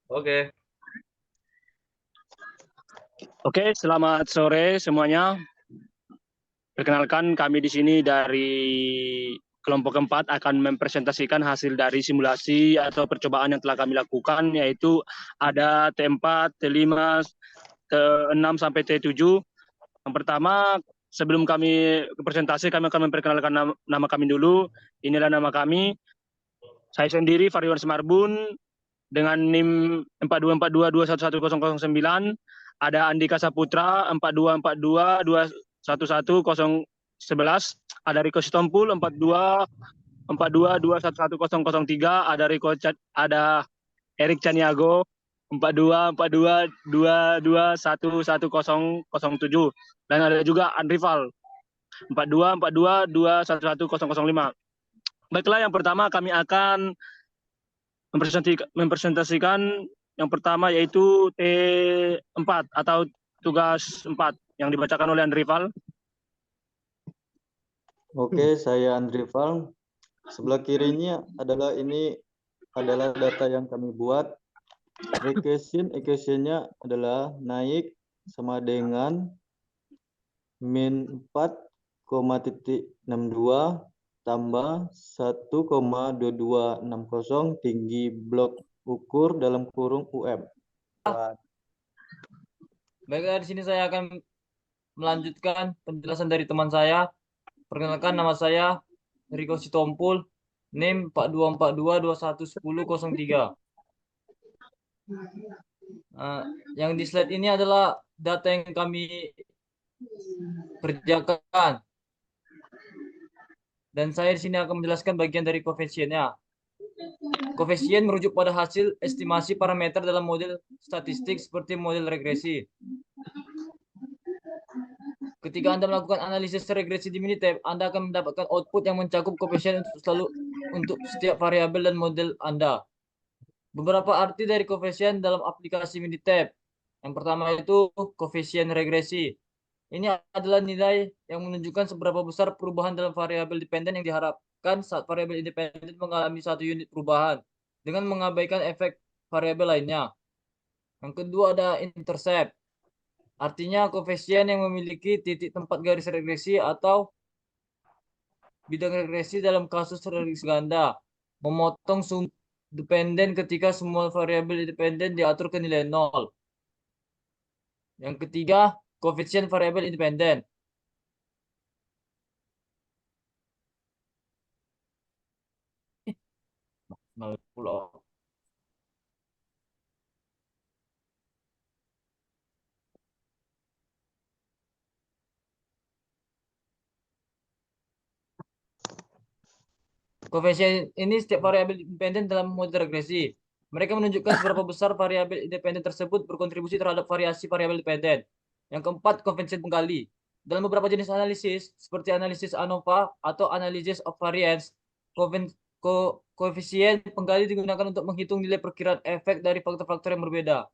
Oke. Oke, selamat sore semuanya. Perkenalkan, kami di sini dari kelompok keempat akan mempresentasikan hasil dari simulasi atau percobaan yang telah kami lakukan, yaitu ada T4, T5, T6 sampai T7. Yang pertama, sebelum kami presentasi, kami akan memperkenalkan nama kami dulu. Inilah nama kami. Saya sendiri, Fariwan Semarbun, dengan NIM 4242211009. Ada Andika Saputra 4242211011. Ada Riko Sitompul 4242211003. Ada Erik Caniago 424222111007. Dan ada juga Andrival 4242211005. Baiklah, yang pertama kami akan mempresentasikan yang pertama, yaitu T4 atau tugas 4 yang dibacakan oleh Andrival. Oke, saya Andrival. Sebelah kirinya adalah data yang kami buat. Equation-nya adalah naik sama dengan min 4,62 tambah 1,2260 tinggi blok ukur dalam kurung UM. Baiklah, di sini saya akan melanjutkan penjelasan dari teman saya. Perkenalkan, nama saya Riko Sitompul, NIM 4242211003. Yang di slide ini adalah data yang kami kerjakan. Dan saya di sini akan menjelaskan bagian dari koefisiennya. Koefisien merujuk pada hasil estimasi parameter dalam model statistik seperti model regresi. Ketika Anda melakukan analisis regresi di Minitab, Anda akan mendapatkan output yang mencakup koefisien untuk setiap variabel dan model Anda. Beberapa arti dari koefisien dalam aplikasi Minitab. Yang pertama itu koefisien regresi. Ini adalah nilai yang menunjukkan seberapa besar perubahan dalam variabel dependen yang diharapkan saat variabel independen mengalami satu unit perubahan dengan mengabaikan efek variabel lainnya. Yang kedua ada intercept. Artinya koefisien yang memiliki titik tempat garis regresi atau bidang regresi dalam kasus regresi ganda, memotong sumber dependen ketika semua variabel independen diatur ke nilai 0. Yang ketiga, koefisien variabel independen. Koefisien ini setiap variabel independen dalam model regresi. Mereka menunjukkan seberapa besar variabel independen tersebut berkontribusi terhadap variasi variabel dependen. Yang keempat, koefisien penggali. Dalam beberapa jenis analisis, seperti analisis ANOVA atau analysis of variance, koefisien penggali digunakan untuk menghitung nilai perkiraan efek dari faktor-faktor yang berbeda.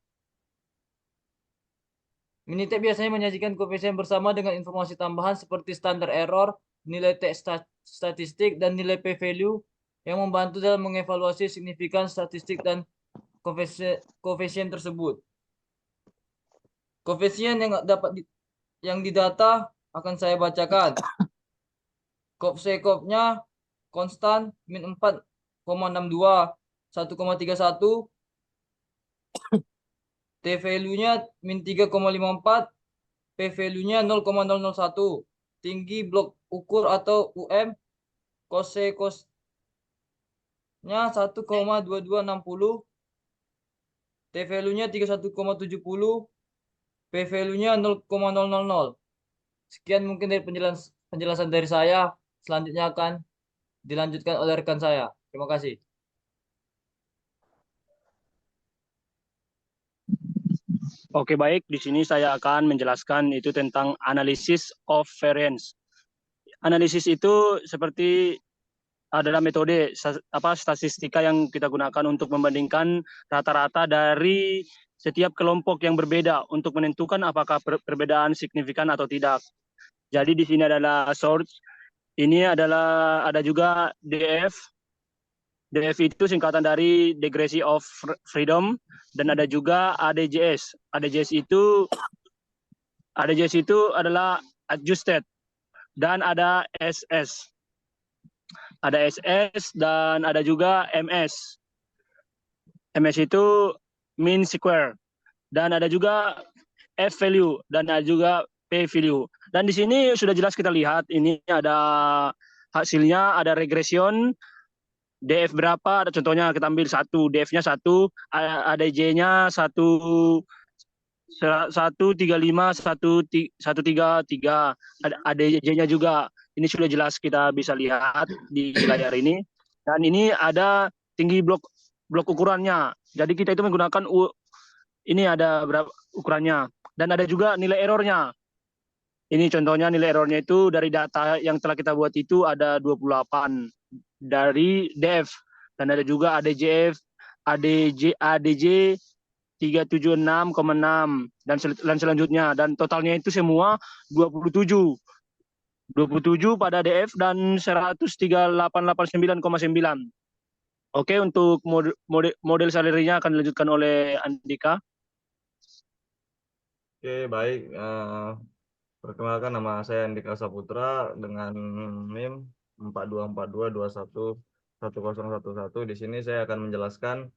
Minitab biasanya menyajikan koefisien bersama dengan informasi tambahan seperti standar error, nilai T statistik, dan nilai p-value yang membantu dalam mengevaluasi signifikan statistik dan koefisien tersebut. Koefisien yang didata akan saya bacakan. Kopsekopnya konstan min 4,62, 1,31, T-value-nya min 3,54, P-value-nya 0,001, tinggi blok ukur atau UM, kosekosnya 1,2260, T-value-nya 31,70, P-value-nya 0,000. Sekian mungkin dari penjelasan dari saya. Selanjutnya akan dilanjutkan oleh rekan saya. Terima kasih. Oke, baik. Di sini saya akan menjelaskan itu tentang analysis of variance. Analisis itu seperti adalah metode statistika yang kita gunakan untuk membandingkan rata-rata dari setiap kelompok yang berbeda untuk menentukan apakah perbedaan signifikan atau tidak. Jadi di sini adalah source, ini adalah ada juga DF, DF itu singkatan dari Degree of Freedom, dan ada juga ADJS. ADJS itu adalah Adjusted, dan ada SS. Ada SS dan ada juga MS. MS itu mean square, dan ada juga F value, dan ada juga P value. Dan di sini sudah jelas kita lihat, ini ada hasilnya, ada regression, DF berapa, ada contohnya kita ambil satu, DF-nya 1, ADJ-nya 135, 133, ada ADJ-nya juga. Ini sudah jelas kita bisa lihat di layar ini. Dan ini ada tinggi blok ukurannya. Jadi kita itu menggunakan ini ada berapa ukurannya. Dan ada juga nilai errornya. Ini contohnya nilai errornya itu dari data yang telah kita buat itu ada 28 dari DF. Dan ada juga ADJF, ADJ 376,6 dan selanjutnya, dan totalnya itu semua 27 pada DF dan 13889,9. Oke, untuk model salary-nya akan dilanjutkan oleh Andika. Oke, baik. Perkenalkan, nama saya Andika Saputra dengan NIM 4242211011. Di sini saya akan menjelaskan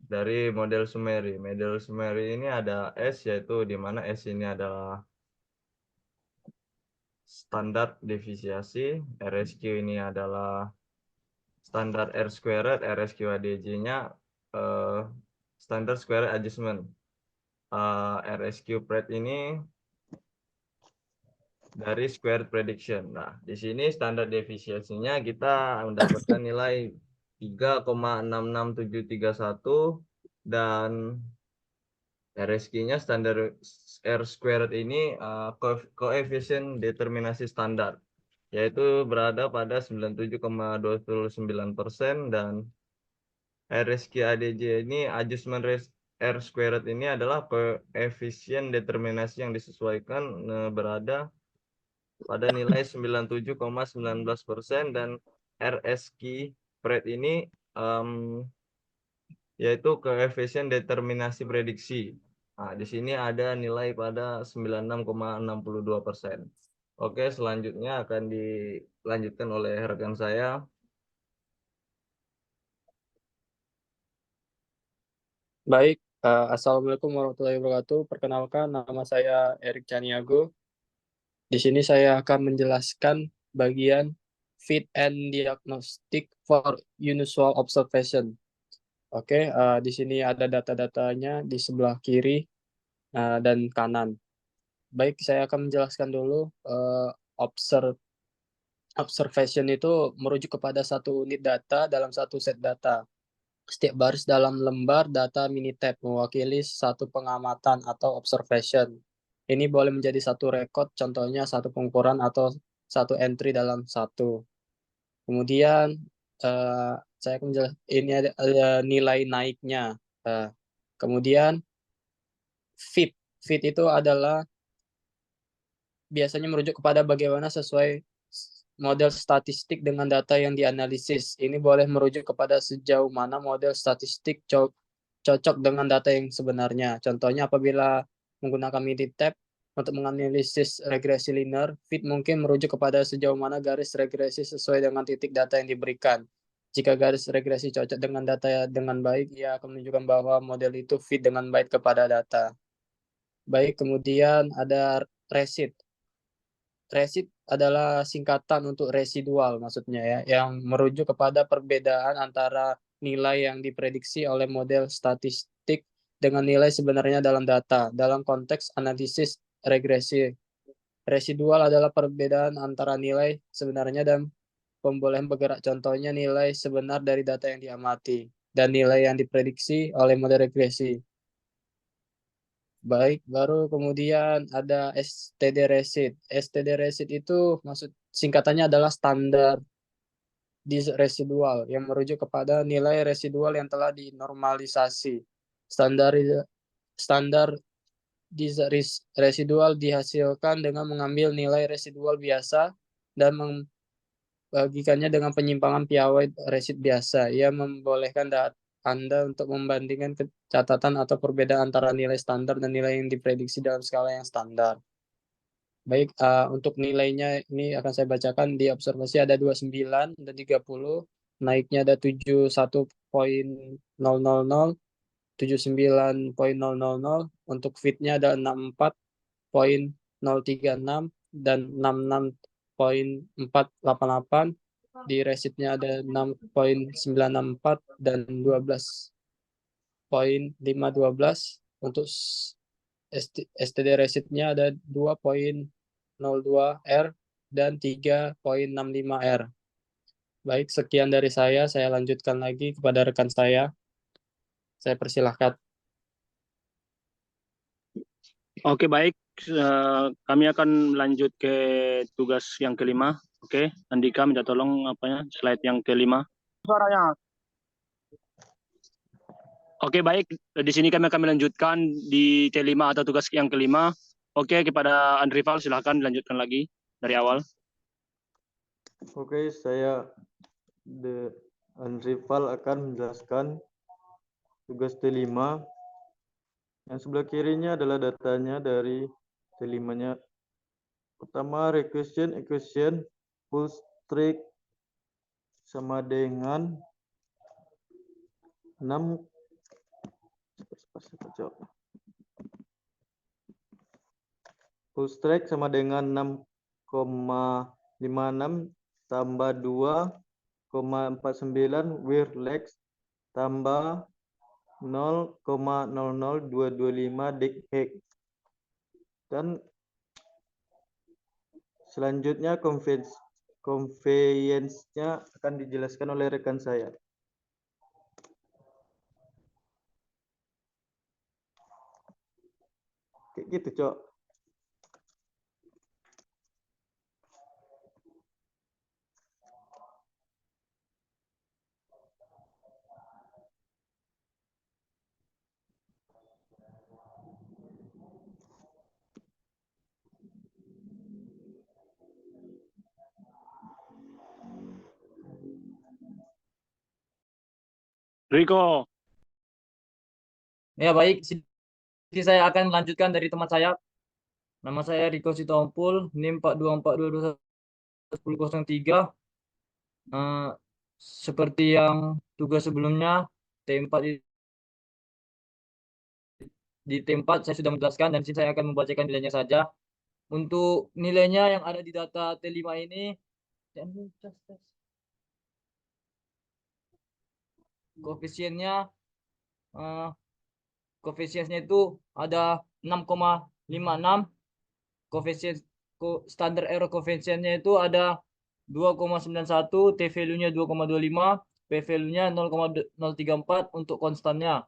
dari model summary. Model summary ini ada S, yaitu di mana S ini adalah standar defisiasi, RSQ ini adalah standar R squared, RSQ ADJ-nya standar square adjustment. RSQ Pred ini dari square prediction. Nah, di sini standar defisiasinya kita mendapatkan nilai 3,66731 dan RSQ-nya standar R squared ini koefisien determinasi standar, yaitu berada pada 97,29%, dan RSQ ADJ ini adjustment R squared ini adalah koefisien determinasi yang disesuaikan berada pada nilai 97,19%, dan RSQ Pred ini yaitu koefisien determinasi prediksi. Nah, di sini ada nilai pada 96,62%. Oke, selanjutnya akan dilanjutkan oleh rekan saya. Baik, Assalamualaikum warahmatullahi wabarakatuh. Perkenalkan, nama saya Erik Caniago. Di sini saya akan menjelaskan bagian fit and diagnostic for unusual observation. Oke, di sini ada data-datanya di sebelah kiri dan kanan. Baik, saya akan menjelaskan dulu. Observation itu merujuk kepada satu unit data dalam satu set data. Setiap baris dalam lembar data Minitab mewakili satu pengamatan atau observation. Ini boleh menjadi satu rekod, contohnya satu pengukuran atau satu entry dalam satu. Kemudian saya akan menjelaskan, ini ada nilai naiknya. Kemudian fit itu adalah biasanya merujuk kepada bagaimana sesuai model statistik dengan data yang dianalisis. Ini boleh merujuk kepada sejauh mana model statistik cocok dengan data yang sebenarnya. Contohnya apabila menggunakan Minitab untuk menganalisis regresi linear, fit mungkin merujuk kepada sejauh mana garis regresi sesuai dengan titik data yang diberikan. Jika garis regresi cocok dengan data dengan baik, ia akan menunjukkan bahwa model itu fit dengan baik kepada data. Baik, kemudian ada RESIT. RESIT adalah singkatan untuk residual maksudnya ya, yang merujuk kepada perbedaan antara nilai yang diprediksi oleh model statistik dengan nilai sebenarnya dalam data. Dalam konteks analisis regresi, residual adalah perbedaan antara nilai sebenarnya dan pembolehan bergerak. Contohnya nilai sebenar dari data yang diamati dan nilai yang diprediksi oleh model regresi. Baik, baru kemudian ada STD Resit. STD Resit itu maksud singkatannya adalah standar residual yang merujuk kepada nilai residual yang telah dinormalisasi. Standar residual dihasilkan dengan mengambil nilai residual biasa dan bagikannya dengan penyimpangan piawai resit biasa. Ia membolehkan Anda untuk membandingkan catatan atau perbedaan antara nilai standar dan nilai yang diprediksi dalam skala yang standar. Baik, untuk nilainya ini akan saya bacakan. Di observasi ada 29 dan 30, naiknya ada 71.000, 79.000, untuk fitnya ada 64.036 dan 66.488. Di resitnya ada 6.964 dan 12.512. Untuk STD resitnya ada 2.02 R dan 3.65 R. Baik, sekian dari saya lanjutkan lagi kepada rekan saya. Saya persilahkan. Oke, baik. Kami akan lanjut ke tugas yang kelima. Oke, Andika minta tolong slide yang kelima. Suaranya. Oke, baik. Di sini kami akan melanjutkan di T5 atau tugas yang kelima. Oke, kepada Andrival silahkan dilanjutkan lagi dari awal. Oke, saya Andrival akan menjelaskan tugas T5. Yang sebelah kirinya adalah datanya dari T5-nya. Pertama, recursion equation full strict sama dengan 6 full strike sama dengan 6,56 tambah 2,49 with legs tambah 0,00225 dek. Dan selanjutnya conveyance-nya akan dijelaskan oleh rekan saya. Kayak gitu, Cok. Riko. Ya baik, jadi saya akan melanjutkan dari teman saya. Nama saya Riko Sitompul, NIM 424221003. Seperti yang tugas sebelumnya, T4 di T4 saya sudah menjelaskan dan sini saya akan membacakan nilainya saja. Untuk nilainya yang ada di data T5 ini, koefisiennya itu ada 6,56. Koefisien standar error koefisiennya itu ada 2,91, T value-nya 2,25, P value-nya 0,034 untuk konstannya.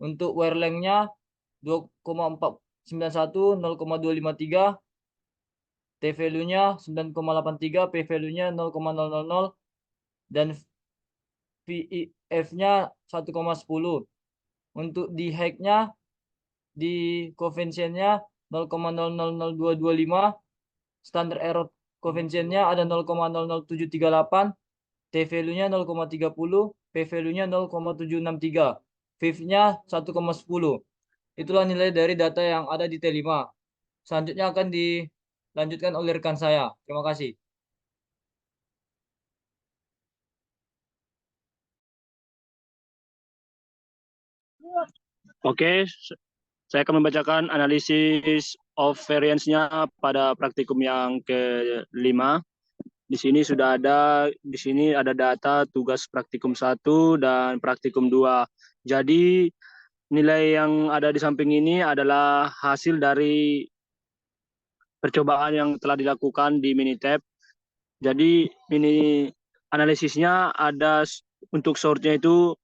Untuk wear length-nya 2,491, 0,253, T value-nya 9,83, P value-nya 0,000 dan VIF-nya 1,10. Untuk di height-nya di koefisiennya 0,000225, standar error koefisiennya ada 0,00738, T value-nya 0,30, P value-nya 0,763, VIF-nya 1,10. Itulah nilai dari data yang ada di T5. Selanjutnya akan dilanjutkan oleh rekan saya. Terima kasih. Oke, saya akan membacakan analisis of variance-nya pada praktikum yang kelima. Di sini ada data tugas praktikum 1 dan praktikum 2. Jadi nilai yang ada di samping ini adalah hasil dari percobaan yang telah dilakukan di Minitab. Jadi ini analisisnya ada untuk sortnya itu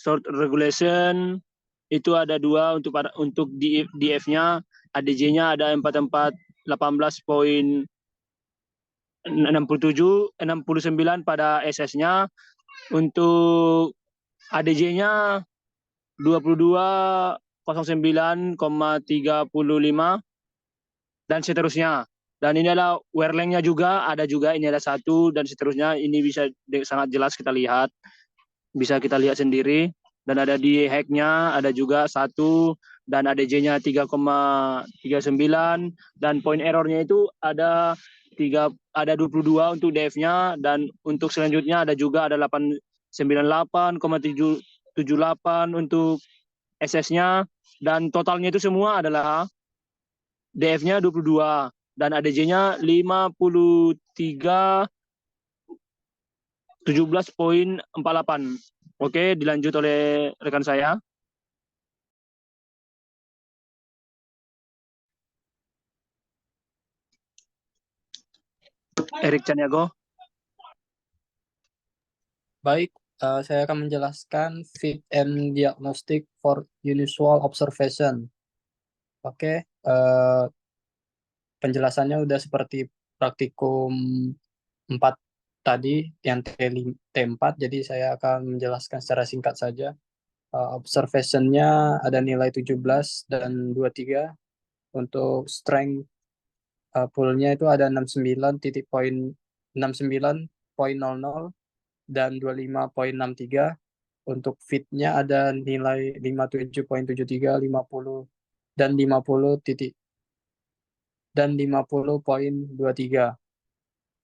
sort regulation itu ada 2 untuk DF-nya, ADJ-nya ada 4418.69 pada SS-nya. Untuk ADJ-nya 2209,35 dan seterusnya. Dan ini ada Werlengnya juga, ada juga ini ada 1 dan seterusnya. Ini bisa sangat jelas kita lihat, bisa kita lihat sendiri. Dan ada di hacknya ada juga 1 dan ADJ-nya 3,39 dan point errornya itu ada 22 untuk DF-nya, dan untuk selanjutnya ada juga ada 898,78 untuk SS-nya, dan totalnya itu semua adalah DF-nya 22 dan ADJ-nya 53 17,48. Oke, dilanjut oleh rekan saya. Erik Caniago. Baik, saya akan menjelaskan fit and diagnostic for unusual observation. Oke, penjelasannya udah seperti praktikum 4 tadi yang T4, jadi saya akan menjelaskan secara singkat saja. Observation-nya ada nilai 17 dan 23. Untuk strength pool-nya itu ada 69.00 dan 25.63. Untuk fit-nya ada nilai 57.73, 50 dan 50.23.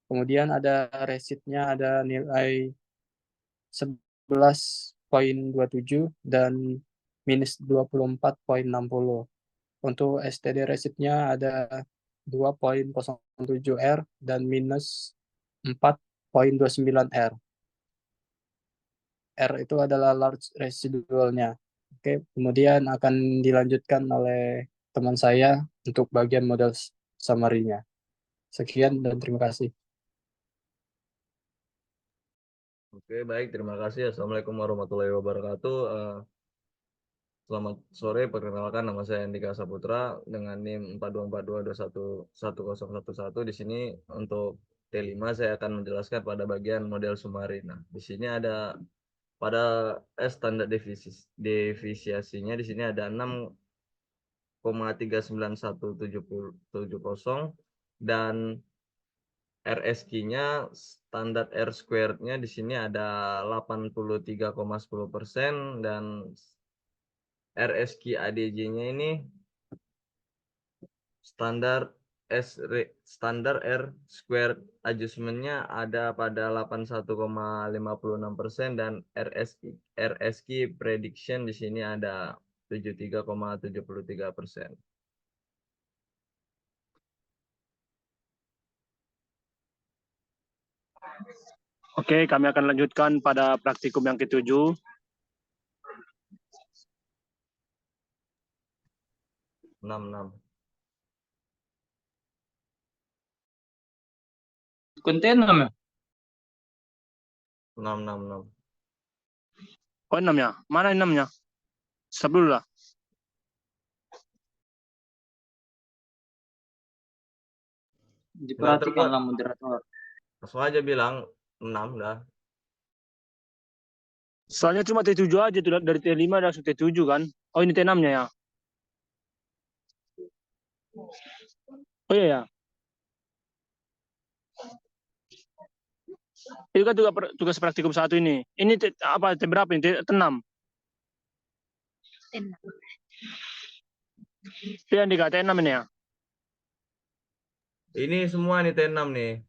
Kemudian ada resitnya ada nilai 11.27 dan minus 24.60. Untuk STD resitnya ada 2.07 R dan minus 4.29 R. R itu adalah large residualnya. Oke, kemudian akan dilanjutkan oleh teman saya untuk bagian model summary-nya. Sekian dan terima kasih. Oke, baik. Terima kasih. Assalamualaikum warahmatullahi wabarakatuh. Selamat sore. Perkenalkan, nama saya Andika Saputra dengan NIM 4242211011. Di sini untuk T5 saya akan menjelaskan pada bagian model summary. Nah, di sini ada pada standar defisiasinya di sini ada 6,391770 dan RSQ-nya standar R squared-nya di sini ada 83,10% dan RSQ ADJ-nya ini standar R squared adjustment-nya ada pada 81,56% dan RSQ prediction di sini ada 73,73%. Oke, kami akan lanjutkan pada praktikum yang ke-7. Konten namanya. 666. Oh, 6 ya? Mana 6-nya? Stop dulu lah. Diperhatikanlah moderator. Langsung aja bilang 6 dah. Soalnya cuma T7 aja tuh, dari T5 langsung T7 kan. Oh, ini T6-nya ya. Oh iya ya. Itu kan juga tugas praktikum 1 ini. Ini apa T berapa ini? T6. Itu yang dikata T6 ini ya. Ini semua nih T6 nih.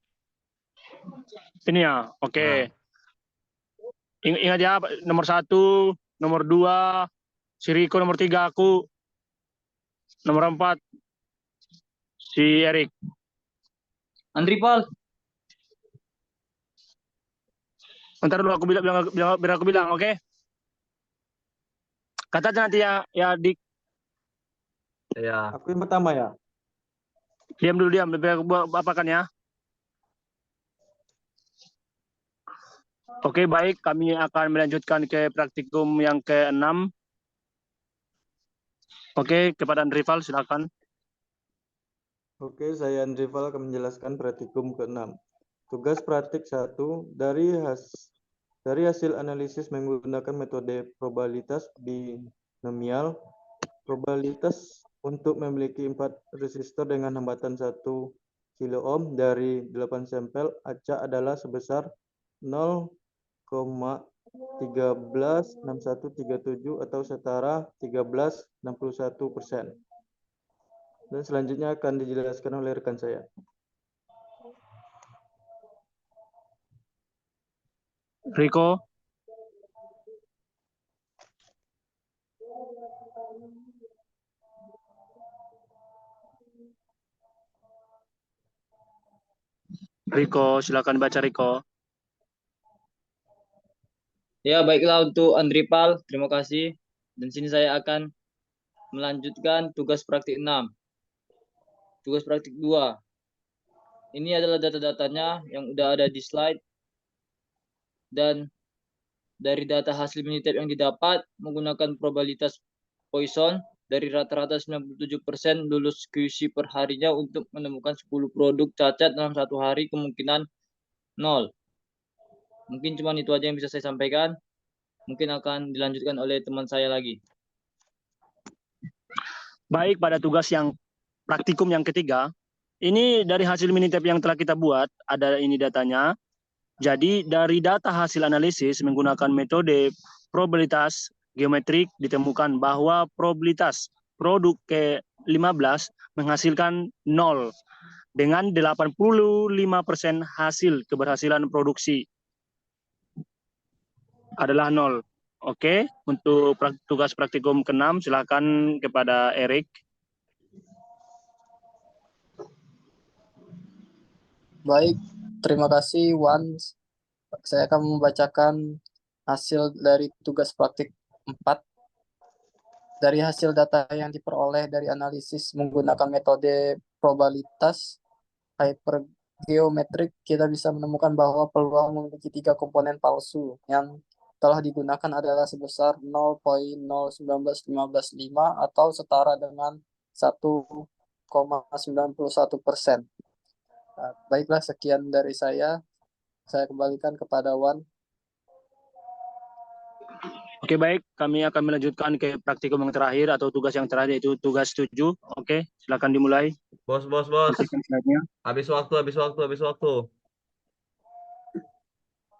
Ini ya. Oke. Nah, Ingat ya, nomor 1, nomor 2, si Riko, nomor 3 aku, nomor 4 si Erik. Andri Pal. Ntar dulu aku biar aku bilang, oke? Kata aja nanti ya Dik. ya. Aku yang pertama ya. Diam, biar aku apakan ya. Oke, baik, kami akan melanjutkan ke praktikum yang ke-6. Oke, kepada Andrival silakan. Oke, saya Andrival akan menjelaskan praktikum ke-6. Tugas praktik 1, dari hasil analisis menggunakan metode probabilitas binomial, probabilitas untuk memiliki 4 resistor dengan hambatan 1 kilo ohm dari 8 sampel acak adalah sebesar 0,136137 atau setara 1361%. Dan selanjutnya akan dijelaskan oleh rekan saya. Riko, silakan baca Riko. Ya, baiklah untuk Andripal, terima kasih. Dan sini saya akan melanjutkan tugas praktik 6. Tugas praktik 2. Ini adalah data-datanya yang udah ada di slide. Dan dari data hasil Minitab yang didapat menggunakan probabilitas Poisson dari rata-rata 97% lulus QC per harinya untuk menemukan 10 produk cacat dalam satu hari kemungkinan 0. Mungkin cuma itu aja yang bisa saya sampaikan. Mungkin akan dilanjutkan oleh teman saya lagi. Baik, pada tugas yang praktikum yang ketiga, ini dari hasil Minitab yang telah kita buat, ada ini datanya. Jadi dari data hasil analisis menggunakan metode probabilitas geometrik ditemukan bahwa probabilitas produk ke-15 menghasilkan 0 dengan 85% hasil keberhasilan produksi adalah 0. Oke, untuk tugas praktikum ke-6 silakan kepada Erik. Baik, terima kasih Wan. Saya akan membacakan hasil dari tugas praktik 4. Dari hasil data yang diperoleh dari analisis menggunakan metode probabilitas hypergeometrik, kita bisa menemukan bahwa peluang memiliki 3 komponen palsu yang telah digunakan adalah sebesar 0,019155 atau setara dengan 1,91%. Nah, baiklah, sekian dari saya. Saya kembalikan kepada Wan. Oke, baik, kami akan melanjutkan ke praktikum yang terakhir atau tugas yang terakhir, yaitu tugas 7. Oke, silakan dimulai. Bos. Sampaikan slide-nya. Habis waktu.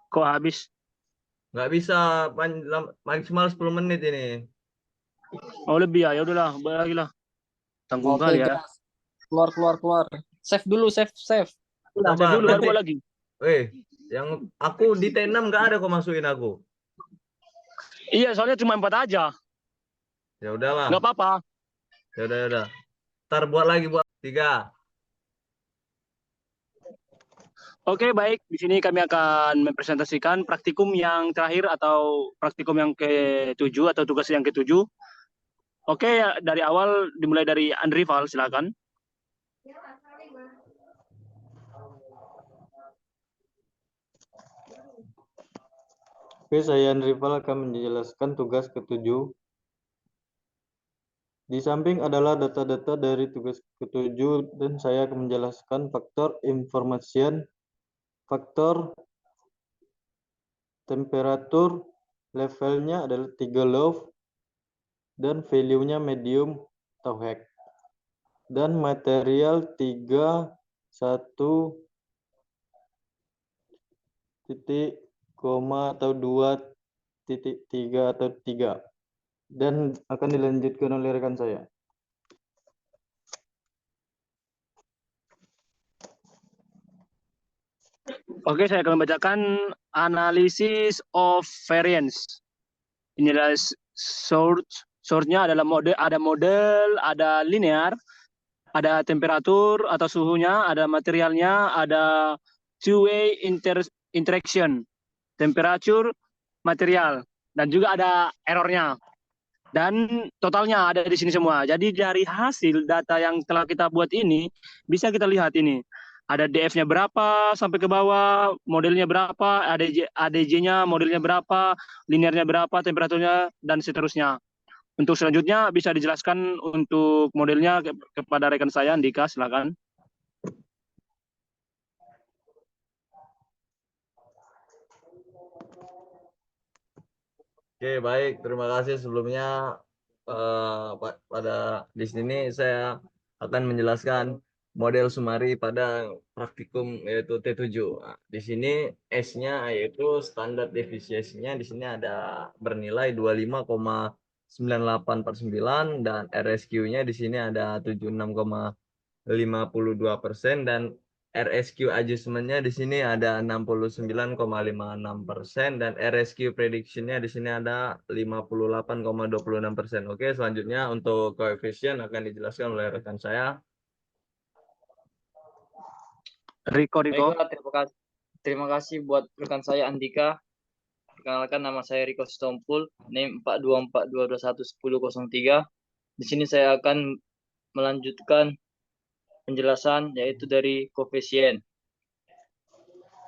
Kok habis? Nggak bisa maksimal 10 menit ini. Oh, lebih ya? Ya udahlah, balik lagi lah. Tanggung Oke, kali ya. guys. Keluar. Save dulu, save. Udah, Sabar, dulu baru nanti. buat lagi. Yang aku di T6 nggak ada kok masukin aku. Iya, soalnya cuma 4 aja. Ya udahlah. Nggak apa-apa. Ya udah. Ntar buat 3. Oke, baik. Di sini kami akan mempresentasikan praktikum yang terakhir atau praktikum yang ke-7 atau tugas yang ke-7. Oke, dari awal dimulai dari Andrival, silakan. Oke, saya Andrival akan menjelaskan tugas ke-7. Di samping adalah data-data dari tugas ke-7 dan saya akan menjelaskan faktor information, faktor temperatur, levelnya adalah 3 low, dan value-nya medium atau high. Dan material 3, 1, titik, koma atau 2.3 atau 3. Dan akan dilanjutkan oleh rekan saya. Oke, saya akan membacakan analisis of variance. Ini adalah source-nya adalah model, ada linear, ada temperatur atau suhunya, ada materialnya, ada two-way interaction, temperature, material, dan juga ada errornya. Dan totalnya ada di sini semua. Jadi dari hasil data yang telah kita buat ini, bisa kita lihat ini. Ada DF-nya berapa sampai ke bawah, modelnya berapa, ADJ-nya modelnya berapa, linearnya berapa, temperaturnya, dan seterusnya. Untuk selanjutnya bisa dijelaskan untuk modelnya kepada rekan saya, Andika, silakan. Oke, baik. Terima kasih sebelumnya pada di sini saya akan menjelaskan model sumari pada praktikum yaitu T7. Nah, di sini S-nya yaitu standar defisiensinya di sini ada bernilai 25,98/9 dan RSQ-nya di sini ada 76,52% dan RSQ adjustment-nya di sini ada 69,56% dan RSQ prediction-nya di sini ada 58,26%. Oke, selanjutnya untuk koefisien akan dijelaskan oleh rekan saya. Riko. Baiklah, terima kasih buat rekan saya Andika. Perkenalkan, nama saya Riko Stompul, NIM 42422211003. Di sini saya akan melanjutkan penjelasan yaitu dari koefisien.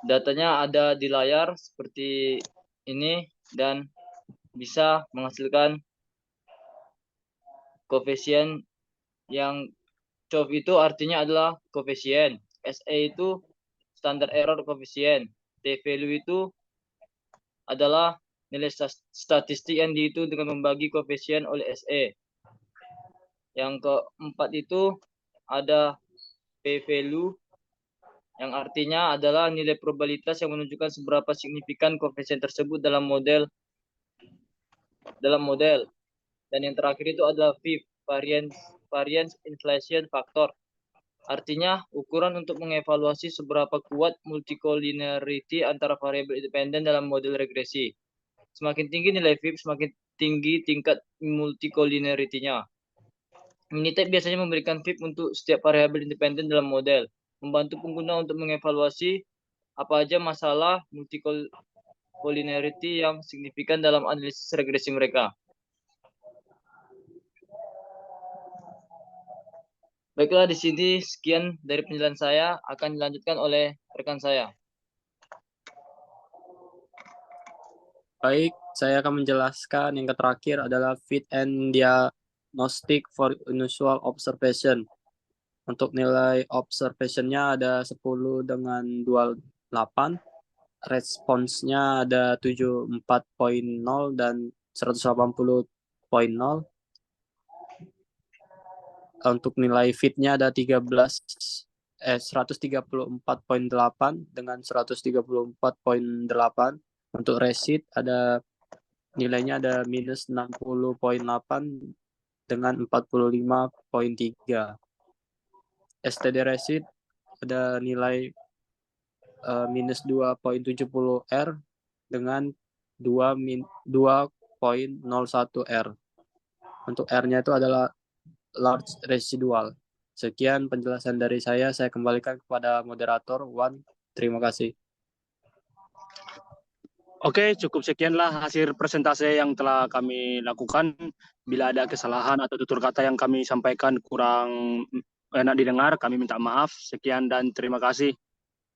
Datanya ada di layar seperti ini dan bisa menghasilkan koefisien yang COV itu artinya adalah koefisien. SA itu standard error koefisien. T value itu adalah nilai statistik yang dihitung dengan membagi koefisien oleh SE. Yang keempat itu ada P value yang artinya adalah nilai probabilitas yang menunjukkan seberapa signifikan koefisien tersebut dalam model. Dan yang terakhir itu adalah V, variance inflation factor. Artinya ukuran untuk mengevaluasi seberapa kuat multicollinearity antara variabel independen dalam model regresi. Semakin tinggi nilai V, semakin tinggi tingkat multicollinearity-nya. Minitab biasanya memberikan VIP untuk setiap variabel independen dalam model, membantu pengguna untuk mengevaluasi apa aja masalah multicollinearity yang signifikan dalam analisis regresi mereka. Baiklah, di sini sekian dari penjelasan saya, akan dilanjutkan oleh rekan saya. Baik, saya akan menjelaskan yang terakhir adalah fit and diagnostic for unusual observation. Untuk nilai observation-nya ada 10 dengan 28, responsnya ada 74.0 dan 180.0. Untuk nilai fit-nya ada 134.8 dengan 134.8. Untuk resit ada nilainya ada minus 60.8 dengan 45.3. STD resit ada nilai minus 2.70 R dengan 2.01 R. Untuk R-nya itu adalah large residual. Sekian penjelasan dari saya kembalikan kepada moderator Wan. Terima kasih. Oke, cukup sekianlah hasil presentasi yang telah kami lakukan. Bila ada kesalahan atau tutur kata yang kami sampaikan kurang enak didengar, kami minta maaf. Sekian dan terima kasih.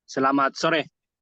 Selamat sore.